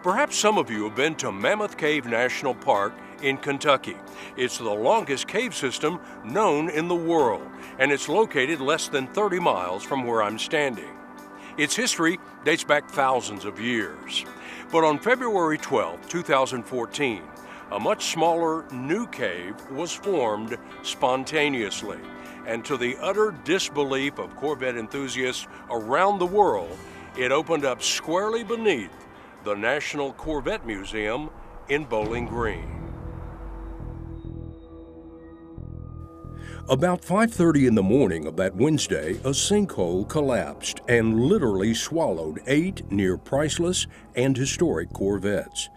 Perhaps some of you have been to Mammoth Cave National Park in Kentucky. It's the longest cave system known in the world, and it's located less than 30 miles from where I'm standing. Its history dates back thousands of years. But on February 12, 2014, a much smaller new cave was formed spontaneously. And to the utter disbelief of Corvette enthusiasts around the world, it opened up squarely beneath the National Corvette Museum in Bowling Green. About 5:30 in the morning of that Wednesday, a sinkhole collapsed and literally swallowed 8 near priceless and historic Corvettes.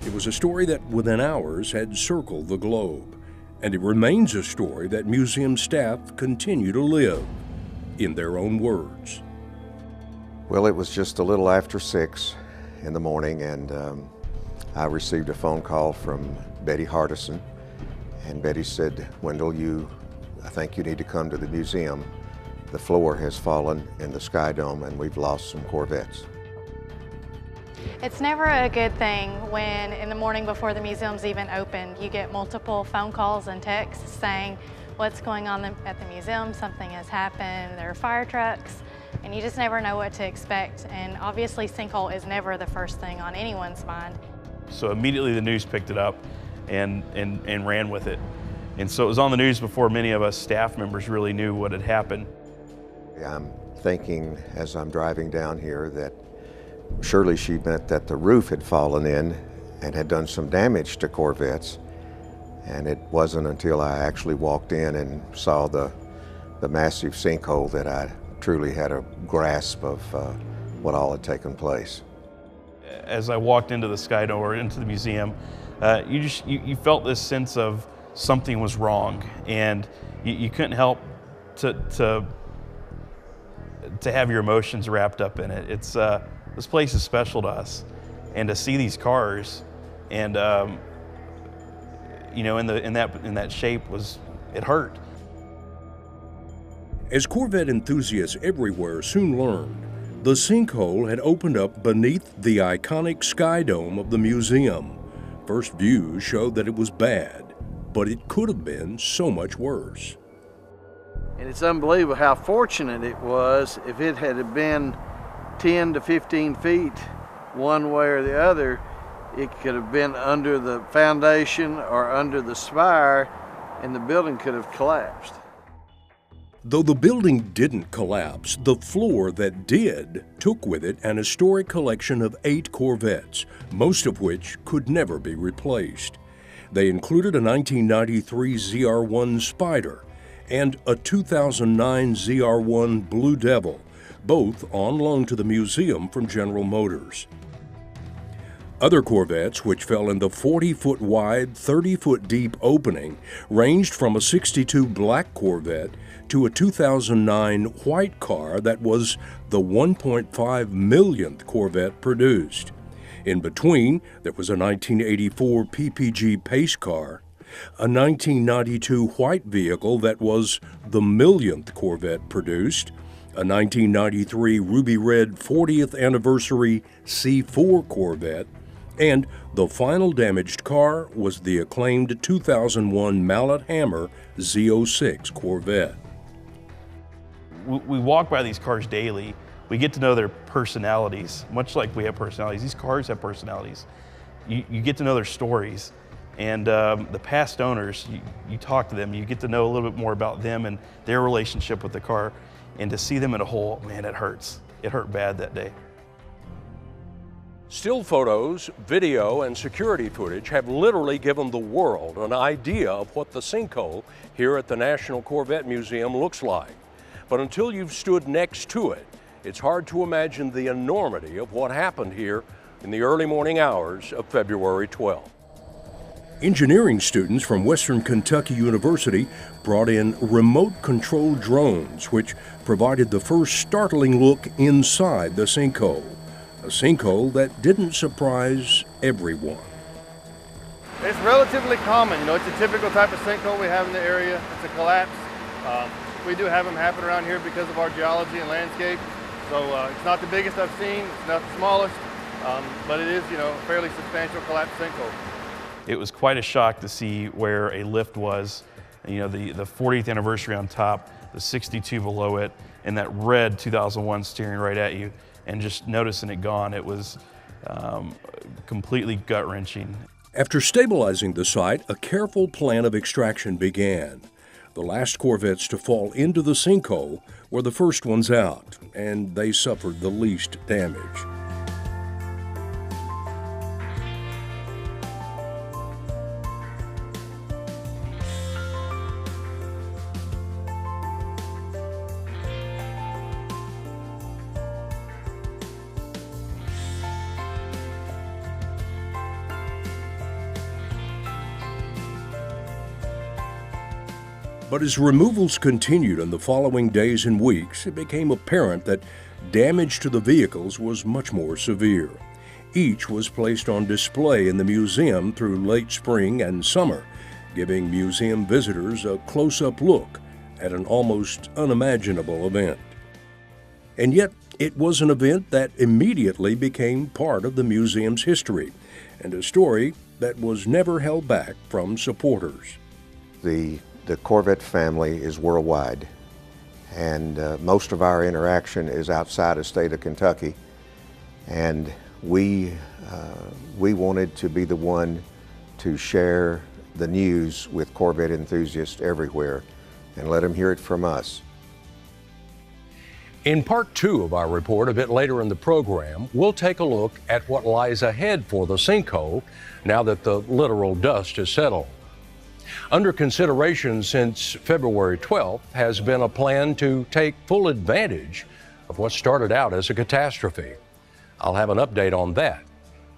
It was a story that within hours had circled the globe, and it remains a story that museum staff continue to live, in their own words. Well, it was just a little after 6 in the morning, and I received a phone call from Betty Hardison, and Betty said, "Wendell, I think you need to come to the museum. The floor has fallen in the Sky Dome and we've lost some Corvettes." It's never a good thing when in the morning before the museum's even opened, you get multiple phone calls and texts saying what's going on at the museum, something has happened, there are fire trucks, and you just never know what to expect. And obviously sinkhole is never the first thing on anyone's mind. So immediately the news picked it up and ran with it. And so it was on the news before many of us staff members really knew what had happened. I'm thinking as I'm driving down here that surely she meant that the roof had fallen in and had done some damage to Corvettes. And it wasn't until I actually walked in and saw the massive sinkhole that I truly had a grasp of what all had taken place. As I walked into the Sky Dome or into the museum, you felt this sense of something was wrong, and you couldn't help to have your emotions wrapped up in it. It's this place is special to us, and to see these cars, and in that shape it hurt. As Corvette enthusiasts everywhere soon learned, the sinkhole had opened up beneath the iconic Sky Dome of the museum. First views showed that it was bad, but it could have been so much worse. And it's unbelievable how fortunate it was. If it had been 10 to 15 feet one way or the other, it could have been under the foundation or under the spire, and the building could have collapsed. Though the building didn't collapse, the floor that did took with it an historic collection of 8 Corvettes, most of which could never be replaced. They included a 1993 ZR1 Spider and a 2009 ZR1 Blue Devil, both on loan to the museum from General Motors. Other Corvettes, which fell in the 40-foot wide, 30-foot deep opening, ranged from a 62 black Corvette to a 2009 white car that was the 1.5 millionth Corvette produced. In between, there was a 1984 PPG Pace car, a 1992 white vehicle that was the millionth Corvette produced, a 1993 ruby red 40th anniversary C4 Corvette, and the final damaged car was the acclaimed 2001 Mallet Hammer Z06 Corvette. We walk by these cars daily. We get to know their personalities, much like we have personalities. These cars have personalities. You get to know their stories. And the past owners, you talk to them, you get to know a little bit more about them and their relationship with the car. And to see them in a hole, man, it hurts. It hurt bad that day. Still photos, video, and security footage have literally given the world an idea of what the sinkhole here at the National Corvette Museum looks like. But until you've stood next to it, it's hard to imagine the enormity of what happened here in the early morning hours of February 12th. Engineering students from Western Kentucky University brought in remote-controlled drones, which provided the first startling look inside the sinkhole. A sinkhole that didn't surprise everyone. It's relatively common, it's a typical type of sinkhole we have in the area. It's a collapse. We do have them happen around here because of our geology and landscape. So it's not the biggest I've seen, it's not the smallest, but it is, a fairly substantial collapsed sinkhole. It was quite a shock to see where a lift was, the 40th anniversary on top, the 62 below it, and that red 2001 steering right at you, and just noticing it gone. It was completely gut-wrenching. After stabilizing the site, a careful plan of extraction began. The last Corvettes to fall into the sinkhole were the first ones out, and they suffered the least damage. But as removals continued in the following days and weeks, it became apparent that damage to the vehicles was much more severe. Each was placed on display in the museum through late spring and summer, giving museum visitors a close-up look at an almost unimaginable event. And yet, it was an event that immediately became part of the museum's history, and a story that was never held back from supporters. The Corvette family is worldwide, and most of our interaction is outside of state of Kentucky, and we wanted to be the one to share the news with Corvette enthusiasts everywhere and let them hear it from us. In part 2 of our report, a bit later in the program, we'll take a look at what lies ahead for the sinkhole now that the literal dust has settled. Under consideration since February 12th has been a plan to take full advantage of what started out as a catastrophe. I'll have an update on that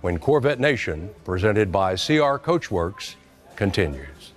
when Corvette Nation, presented by CR Coachworks, continues.